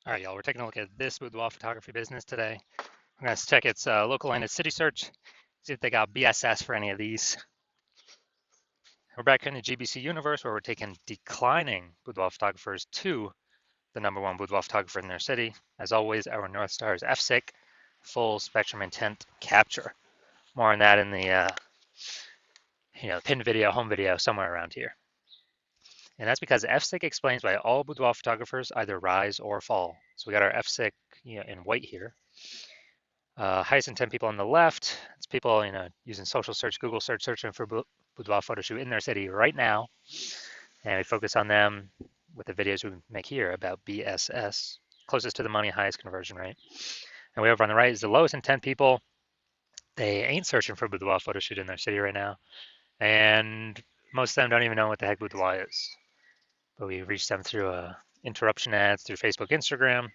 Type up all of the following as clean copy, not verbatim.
All right, y'all, we're taking a look at this boudoir photography business today. I'm going to check its local line of city search, see if they got BSS for any of these. We're back in the GBC universe where we're taking declining boudoir photographers to the #1 boudoir photographer in their city. As always, our North Star is FSIC, full spectrum intent capture. More on that in the pinned video, home video, somewhere around here. And that's because FSIC explains why all boudoir photographers either rise or fall. So we got our FSIC in white here. Highest intent people on the left, it's people using social search, Google search, searching for boudoir photo shoot in their city right now. And we focus on them with the videos we make here about BSS, closest to the money, highest conversion rate. And way over on the right is the lowest intent people. They ain't searching for boudoir photo shoot in their city right now. And most of them don't even know what the heck boudoir is. But we reach them through interruption ads, through Facebook, Instagram.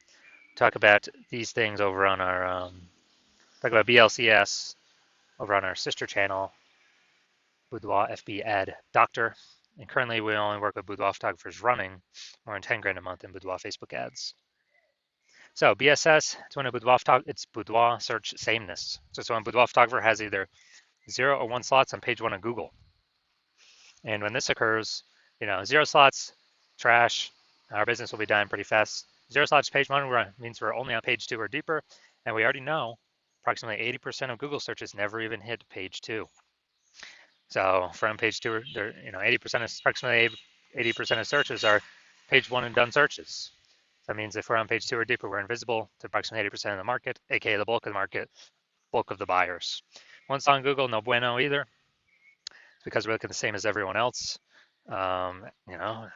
Talk about these things over on our, talk about BLCS over on our sister channel, Boudoir FB Ad Doctor. And currently we only work with boudoir photographers running more than 10 grand a month in boudoir Facebook ads. So BSS, it's when it's boudoir search sameness. So when a boudoir photographer has either 0 or 1 slots on page 1 of Google. And when this occurs, 0 slots, trash, our business will be dying pretty fast. 0 slots page 1 means we're only on page 2 or deeper, and we already know approximately 80% of Google searches never even hit page 2. So from page 2, 80% of approximately 80% of searches are page 1 and done searches. That means if we're on page 2 or deeper, we're invisible to approximately 80% of the market, aka the bulk of the market, bulk of the buyers. Once on Google, no bueno either, because we're looking the same as everyone else.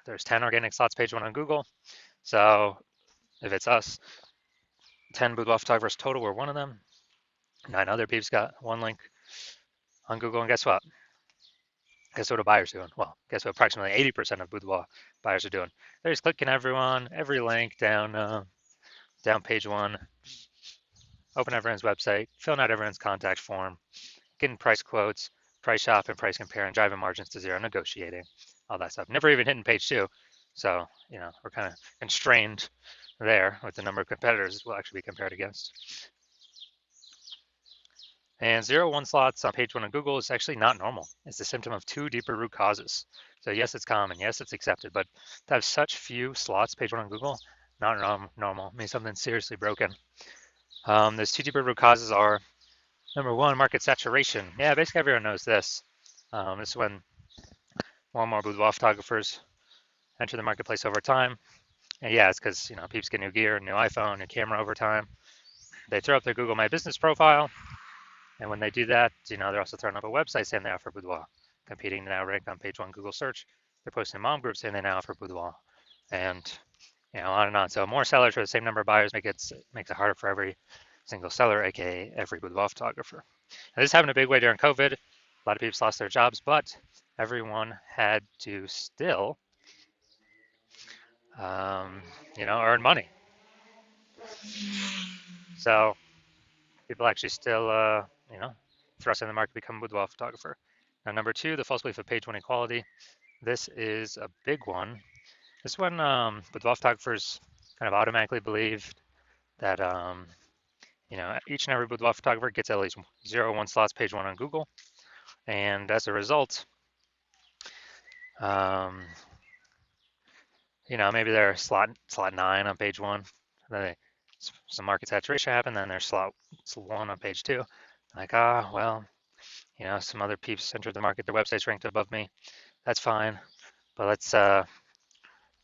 There's 10 organic slots page 1 on Google. So if it's us, 10 boudoir photographers total, we're one of them. 9 other peeps got 1 link on Google, and guess what? Guess what a buyer's doing? Well, guess what approximately 80% of boudoir buyers are doing? They're just clicking every link down page 1, open everyone's website, filling out everyone's contact form, getting price quotes, price shop and price compare, and driving margins to 0, negotiating, all that stuff. Never even hitting page 2. So, we're kind of constrained there with the number of competitors we'll actually be compared against. And 0, 1 slots on page 1 of Google is actually not normal. It's a symptom of 2 deeper root causes. So yes, it's common. Yes, it's accepted. But to have such few slots page 1 on Google, not normal. It means something's seriously broken. Those 2 deeper root causes are, number 1, market saturation. Yeah, basically everyone knows this. This is when more and more boudoir photographers enter the marketplace over time. And yeah, it's because peeps get new gear, new iPhone, new camera over time. They throw up their Google My Business profile, and when they do that, they're also throwing up a website saying they offer boudoir, competing to now rank on page 1 Google search. They're posting mom groups saying they now offer boudoir, and on and on. So more sellers for the same number of buyers makes it harder for every single seller, aka every boudoir photographer. Now, this happened a big way during COVID. A lot of people lost their jobs, but everyone had to still, earn money. So people actually still, thrust in the market to become a boudoir photographer. Now, number 2, the false belief of page 1 equality. This is a big one. This one, boudoir photographers kind of automatically believe that, each and every boudoir photographer gets at least 0, 1 slots page 1 on Google. And as a result, maybe they're slot 9 on page 1. Then some market saturation happened. Then there's slot 1 on page 2. Like, well, some other peeps entered the market. Their website's ranked above me. That's fine. But let's,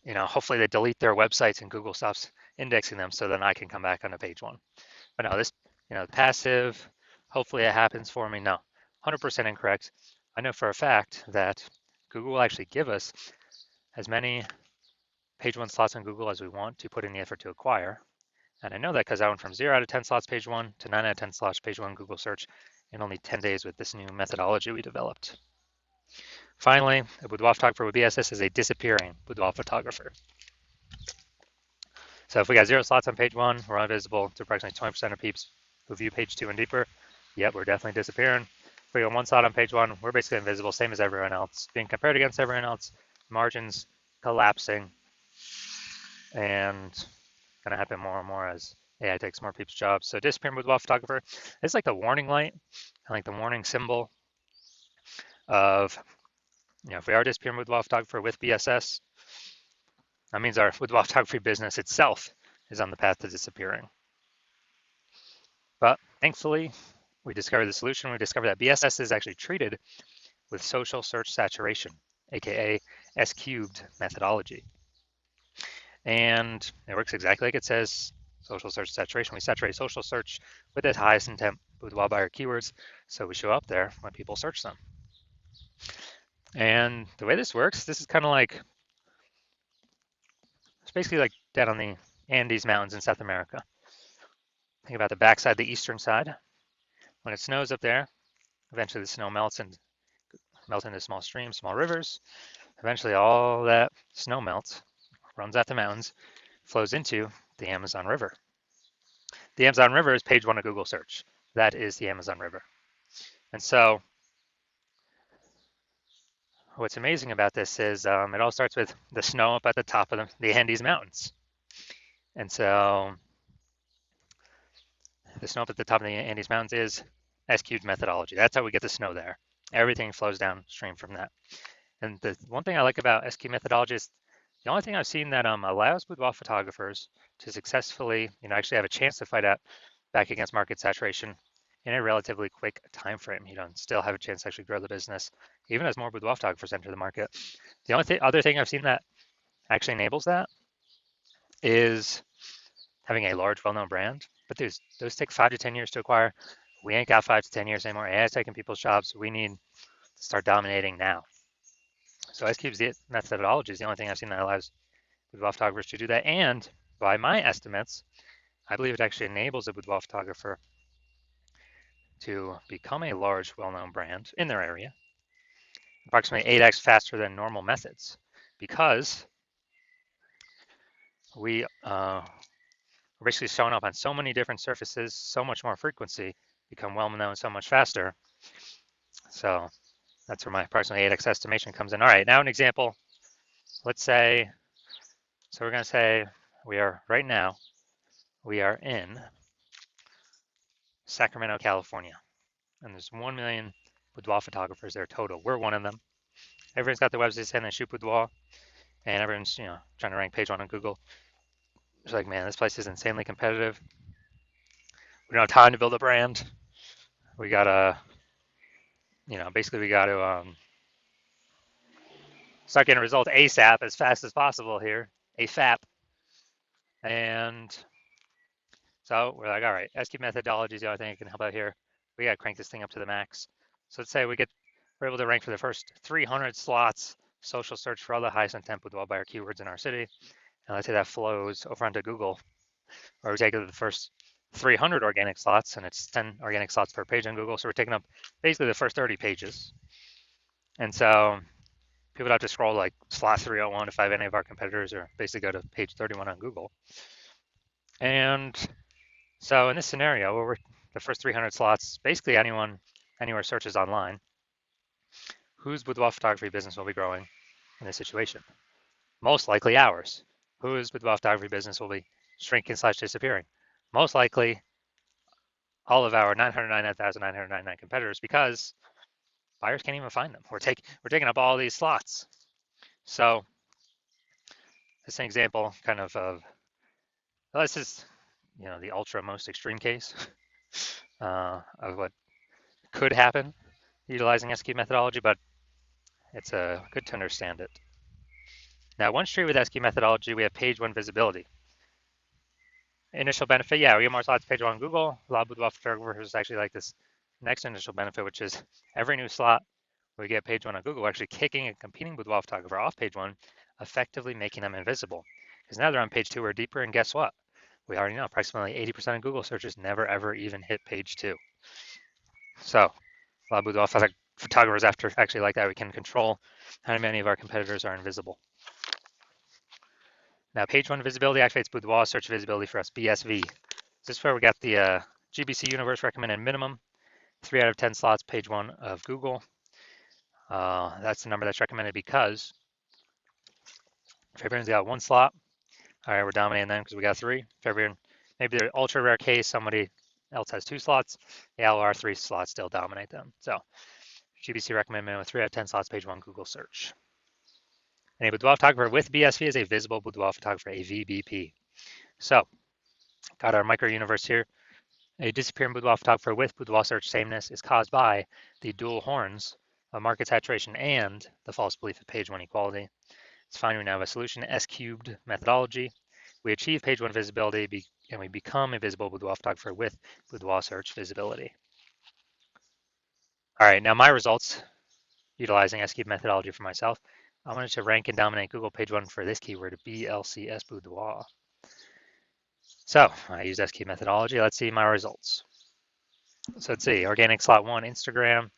hopefully they delete their websites and Google stops indexing them so then I can come back onto page 1. But no, this, passive, hopefully it happens for me. No, 100% incorrect. I know for a fact that Google will actually give us as many page 1 slots on Google as we want to put in the effort to acquire. And I know that because I went from 0 out of 10 slots page 1 to 9 out of 10 slots page 1 Google search in only 10 days with this new methodology we developed. Finally, a boudoir photographer with BSS is a disappearing boudoir photographer. So if we got 0 slots on page 1, we're invisible to approximately 20% of peeps who view page 2 and deeper. Yep, we're definitely disappearing. If we got 1 slot on page 1, we're basically invisible, same as everyone else. Being compared against everyone else, margins collapsing, and going to happen more and more as AI takes more people's jobs. So disappearing boudoir photographer, it's like the warning light, and like the warning symbol of, if we are disappearing boudoir photographer with BSS, that means our boudoir photography business itself is on the path to disappearing. But thankfully, we discovered the solution. We discovered that BSS is actually treated with social search saturation, aka S-cubed methodology. And it works exactly like it says, social search saturation. We saturate social search with the highest intent boudoir buyer keywords, so we show up there when people search them. And the way this works, this is kind of like, it's basically like down on the Andes Mountains in South America. Think about the backside, the eastern side. When it snows up there, eventually the snow melts and melts into small streams, small rivers. Eventually all that snow melts, runs out the mountains, flows into the Amazon River. The Amazon River is page 1 of Google search. That is the Amazon River. And so what's amazing about this is it all starts with the snow up at the top of the Andes Mountains. And so the snow up at the top of the Andes Mountains is S-cubed methodology. That's how we get the snow there. Everything flows downstream from that. And the one thing I like about S-cubed methodology is the only thing I've seen that allows boudoir photographers to successfully, actually have a chance to fight back against market saturation in a relatively quick time frame. Still have a chance to actually grow the business, even as more boudoir photographers enter the market. The only other thing I've seen that actually enables that is having a large, well-known brand. But those take 5 to 10 years to acquire. We ain't got 5 to 10 years anymore. AI is taking people's jobs. We need to start dominating now. So S-cubed methodology is the only thing I've seen that allows boudoir photographers to do that. And by my estimates, I believe it actually enables a boudoir photographer to become a large, well-known brand in their area, approximately 8x faster than normal methods, because we're basically showing up on so many different surfaces, so much more frequency, become well-known so much faster. So that's where my approximately 8x estimation comes in. All right, now an example. Let's say, so we're going to say right now, we are in Sacramento, California, and there's 1 million boudoir photographers there total. We're one of them. Everyone's got their website saying they shoot boudoir, and everyone's trying to rank page 1 on Google. It's like, man, this place is insanely competitive. We don't have time to build a brand. We gotta, basically we gotta start getting results ASAP, as fast as possible here, AFAP. And so we're like, all right, S-cubed methodology is the only thing that can help out here. We gotta crank this thing up to the max. So let's say we're able to rank for the first 300 slots, social search for all the highest intent boudoir buyer keywords in our city. And let's say that flows over onto Google, or we take the first 300 organic slots, and it's 10 organic slots per page on Google. So we're taking up basically the first 30 pages. And so people don't have to scroll like slot 301 to find any of our competitors, or basically go to page 31 on Google. And so in this scenario, where we're the first 300 slots, basically anywhere searches online, whose boudoir photography business will be growing in this situation? Most likely ours. Whose boudoir photography business will be shrinking / disappearing? Most likely all of our 999,999 competitors, because buyers can't even find them. We're taking up all these slots. So this is an example kind of this is the ultra most extreme case of what could happen utilizing S-cubed methodology, but it's good to understand it. Now, one street with S-cubed methodology, we have page 1 visibility. Initial benefit, yeah, we get more slots page 1 on Google. A lot of boudoir photographers actually like this next initial benefit, which is every new slot we get page 1 on Google, actually kicking a competing boudoir photographer off page 1, effectively making them invisible. Because now they're on page 2 or deeper, and guess what? We already know approximately 80% of Google searches never ever even hit page 2. So a lot of boudoir photographers actually like that. We can control how many of our competitors are invisible. Now, page 1 visibility activates boudoir search visibility for us, BSV. This is where we got the GBC Universe recommended minimum, 3 out of 10 slots, page 1 of Google. That's the number that's recommended because if everyone's got 1 slot All right, we're dominating them because we got 3. Maybe they're ultra rare case, somebody else has 2 slots. The LR 3 slots still dominate them. So GBC recommend minimum 3 out of 10 slots, page 1 Google search. And a boudoir photographer with BSV is a visible boudoir photographer, a VBP. So got our micro universe here. A disappearing boudoir photographer with boudoir search sameness is caused by the dual horns of market saturation and the false belief of page 1 equality. It's fine, we now have a solution, S cubed methodology. We achieve page 1 visibility and we become a visible boudoir photographer with boudoir search visibility. All right, now my results utilizing S cubed methodology for myself. I wanted to rank and dominate Google page 1 for this keyword, BLCS boudoir. So I used S cubed methodology. Let's see my results. So let's see, organic slot 1, Instagram,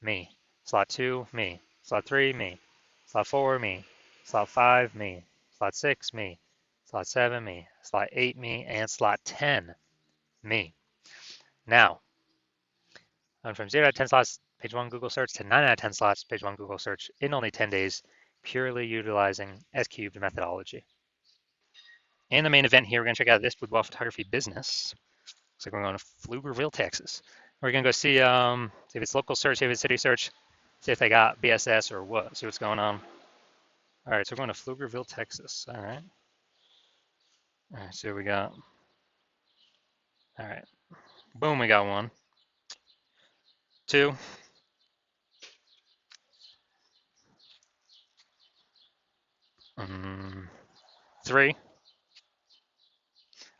me. Slot 2, me. Slot 3, me. Slot 4, me. Slot 5, me. Slot 6, me. Slot 7, me. Slot 8, me. And slot 10, me. Now, I went from 0 out of 10 slots, page 1 Google search, to 9 out of 10 slots, page 1 Google search in only 10 days, purely utilizing S cubed methodology. And the main event here, we're going to check out this boudoir photography business. Looks like we're going to Pflugerville, Texas. We're going to go see if it's local search, see if it's city search, see if they got BSS or what, see what's going on. All right, so we're going to Pflugerville, Texas. All right. All right, so we got. All right. Boom, we got 1. 2. 3.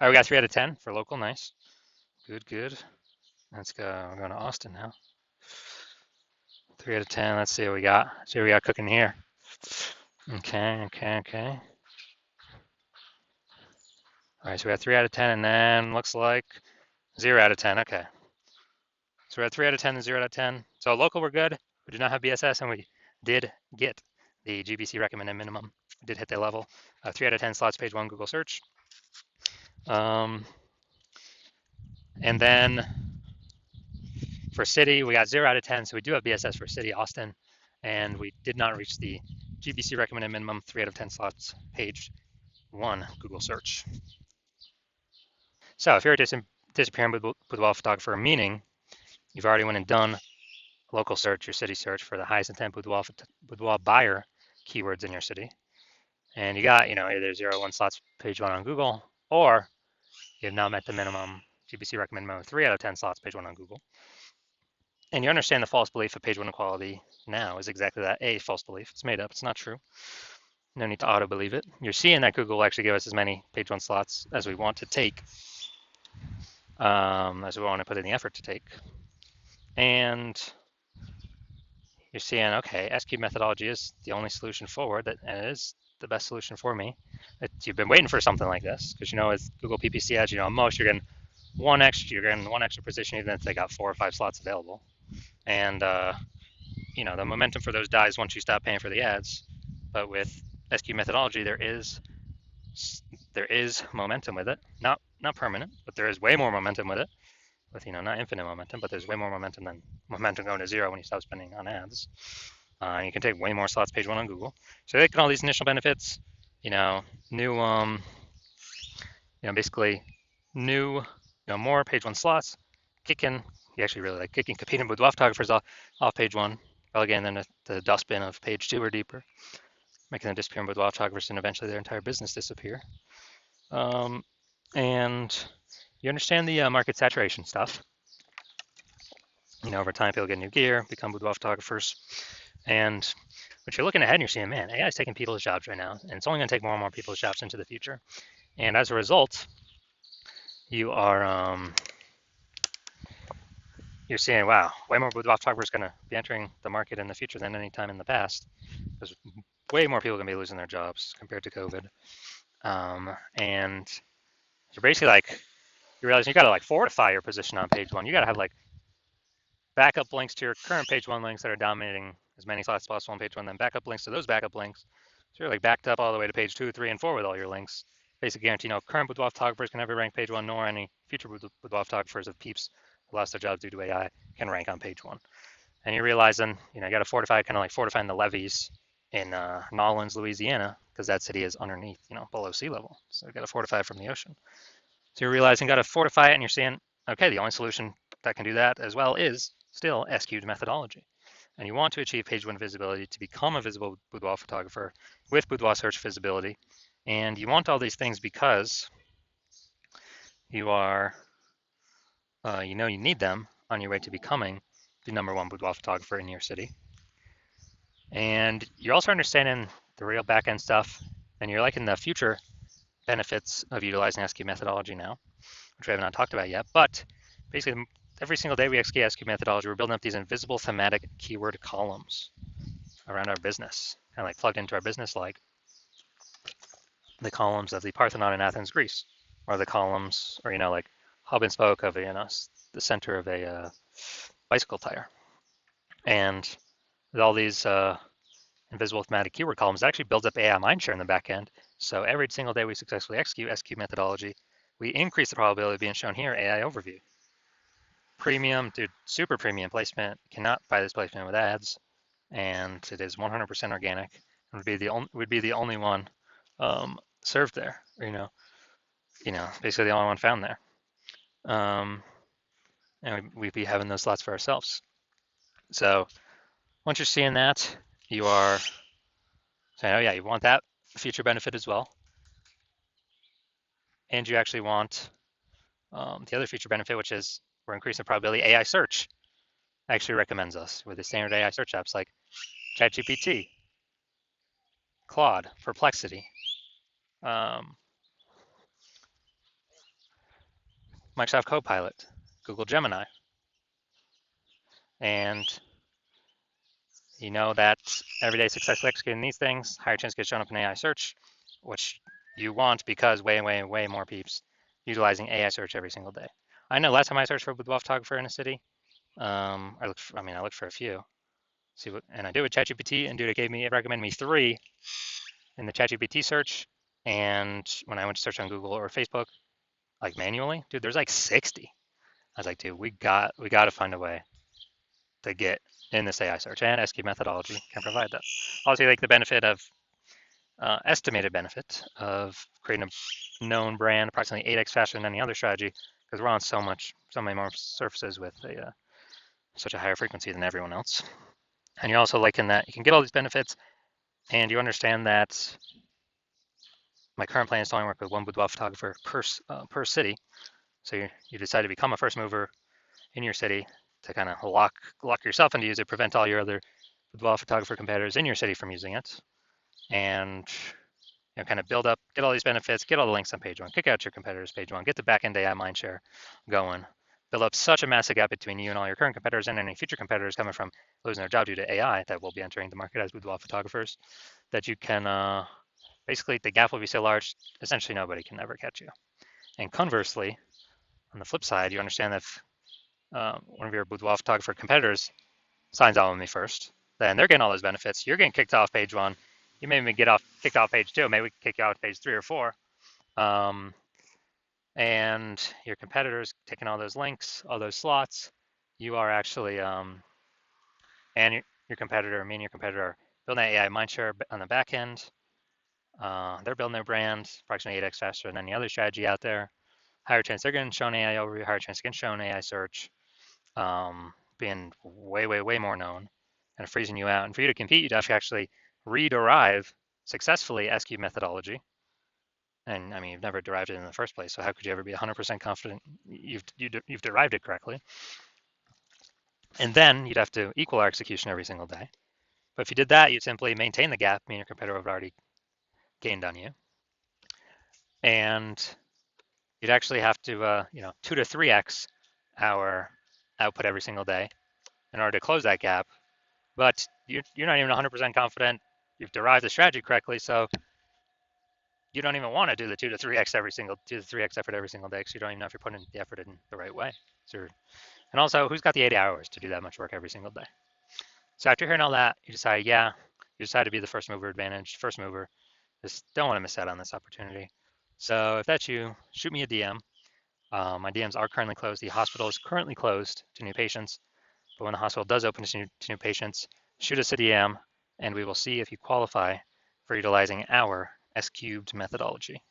All right, we got 3 out of 10 for local. Nice. Good, good. Let's go. We're going to Austin now. 3 out of 10. Let's see what we got. See what we got cooking here. Okay. All right, so we got 3 out of 10, and then looks like 0 out of 10. Okay. So we're at 3 out of 10 and 0 out of 10. So local, we're good. We do not have BSS, and we did get the GBC recommended minimum. We did hit the level. 3 out of 10 slots, page 1 Google search. And then for city, we got 0 out of 10. So we do have BSS for city, Austin, and we did not reach the GBC recommended minimum, 3 out of 10 slots, page 1 Google search. So if you're a disappearing boudoir photographer, meaning you've already went and done local search, your city search for the highest intent boudoir buyer keywords in your city, and you got, either 0 or 1 slots, page 1 on Google, or you have now met the minimum GBC recommended minimum 3 out of 10 slots, page 1 on Google. And you understand the false belief of page 1 equality now is exactly that, a false belief. It's made up, it's not true. No need to auto-believe it. You're seeing that Google will actually give us as many page 1 slots as we want to take, as we want to put in the effort to take. And you're seeing, okay, S cubed methodology is the only solution forward, and it is the best solution for me. You've been waiting for something like this, because with Google PPC ads, at most you're getting one extra position, even if they got 4 or 5 slots available. And the momentum for those dies once you stop paying for the ads. But with S cubed methodology, there is momentum with it. Not permanent, but there is way more momentum with it. With not infinite momentum, but there's way more momentum than momentum going to 0 when you stop spending on ads. You can take way more slots, page 1 on Google. So they get all these initial benefits. New, basically new, more page 1 slots. Kicking, you actually really like kicking competing boudoir photographers off page 1, relegating them to the dustbin of page 2 or deeper, making them disappear in boudoir photographers, and eventually their entire business disappear. And you understand the market saturation stuff. Over time, people get new gear, become boudoir photographers. And but you're looking ahead and you're seeing, man, AI is taking people's jobs right now, and it's only going to take more and more people's jobs into the future. And as a result, you are you're seeing, wow, way more boudoir photographers going to be entering the market in the future than any time in the past, because way more people are going to be losing their jobs compared to COVID. And you're basically you realize you got to fortify your position on page 1. You got to have backup links to your current page 1 links that are dominating as many slots as possible on page 1, then backup links to those backup links. So you're backed up all the way to page 2, 3, and 4 with all your links. Basically guarantee current boudoir photographers can never rank page 1, nor any future boudoir photographers of peeps who lost their jobs due to AI can rank on page 1. And you're realizing, you got to fortify, kind of fortifying the levees in Nolens, Louisiana, because that city is underneath, below sea level. So you got to fortify it from the ocean. So you're realizing you got to fortify it, and you're seeing, okay, the only solution that can do that as well is still SQ'd methodology. And you want to achieve page one visibility to become a visible boudoir photographer with boudoir search visibility. And you want all these things because you are, you need them on your way to becoming the #1 boudoir photographer in your city. And you're also understanding the real back-end stuff, and you're liking the future benefits of utilizing SQ methodology now, which we have not talked about yet. But basically, every single day we execute SQ methodology, we're building up these invisible thematic keyword columns around our business, kind of like plugged into our business, like the columns of the Parthenon in Athens, Greece, or the columns, or like hub and spoke of the center of a bicycle tire. And with all these invisible thematic keyword columns, that actually builds up AI mindshare in the back end. So every single day we successfully execute SQ methodology, we increase the probability of being shown here AI overview. Premium, dude, super premium placement. Cannot buy this placement with ads, and it is 100% organic. It would be the only one served there. Basically the only one found there. And we'd be having those slots for ourselves. So once you're seeing that, you are saying, oh yeah, you want that feature benefit as well. And you actually want the other feature benefit, which is we're increasing the probability AI search actually recommends us with the standard AI search apps like ChatGPT, Claude, Perplexity, Microsoft Copilot, Google Gemini. And you know that everyday successfully executing these things, higher chance to get shown up in AI search, which you want because way, way, way more peeps utilizing AI search every single day. I know last time I searched for a boudoir photographer in a city, I looked for a few. And I did with ChatGPT, and dude, it recommended me 3 in the ChatGPT search. And when I went to search on Google or Facebook, like manually, dude, there's like 60. I was like, dude, we got to find a way to get in this AI search, and SQ methodology can provide that. Also, like the benefit of estimated benefit of creating a known brand approximately 8x faster than any other strategy, because we're on so many more surfaces with such a higher frequency than everyone else. And you're also liking that you can get all these benefits, and you understand that my current plan is to only work with one boudoir photographer per city. So you decide to become a first mover in your city to kind of lock yourself into use it, prevent all your other boudoir photographer competitors in your city from using it, and kind of build up, get all these benefits, get all the links on page one, kick out your competitors page one, get the back-end AI mindshare going, build up such a massive gap between you and all your current competitors and any future competitors coming from losing their job due to AI that will be entering the market as boudoir photographers, that you can, basically the gap will be so large, essentially nobody can ever catch you. And conversely, on the flip side, you understand that if one of your boudoir photographer competitors signs on with me first, then they're getting all those benefits. You're getting kicked off page one. You may even kicked off page 2. Maybe we can kick you out page 3 or 4. And your competitors taking all those links, all those slots. You are actually, and your competitor, me and your competitor are building that AI mindshare on the back end. They're building their brand approximately 8x faster than any other strategy out there. Higher chance they're getting shown AI overview, higher chance they're getting shown AI search, being way, way, way more known and freezing you out. And for you to compete, you'd have to actually rederive successfully SQ methodology. And I mean, you've never derived it in the first place, so how could you ever be 100% confident you've derived it correctly? And then you'd have to equal our execution every single day. But if you did that, you'd simply maintain the gap, meaning your competitor would have already gained on you. And you'd actually have to, 2 to 3x our output every single day in order to close that gap. But you're not even 100% confident you've derived the strategy correctly, so you don't even want to do the 2 to 3x effort every single day, because you don't even know if you're putting the effort in the right way. And also, who's got the 80 hours to do that much work every single day? So after hearing all that, you decide to be the first mover, just don't want to miss out on this opportunity. So if that's you, shoot me a DM. My DMs are currently closed. The hospital is currently closed to new patients, but when the hospital does open to new patients, shoot us a DM, and we will see if you qualify for utilizing our S cubed methodology.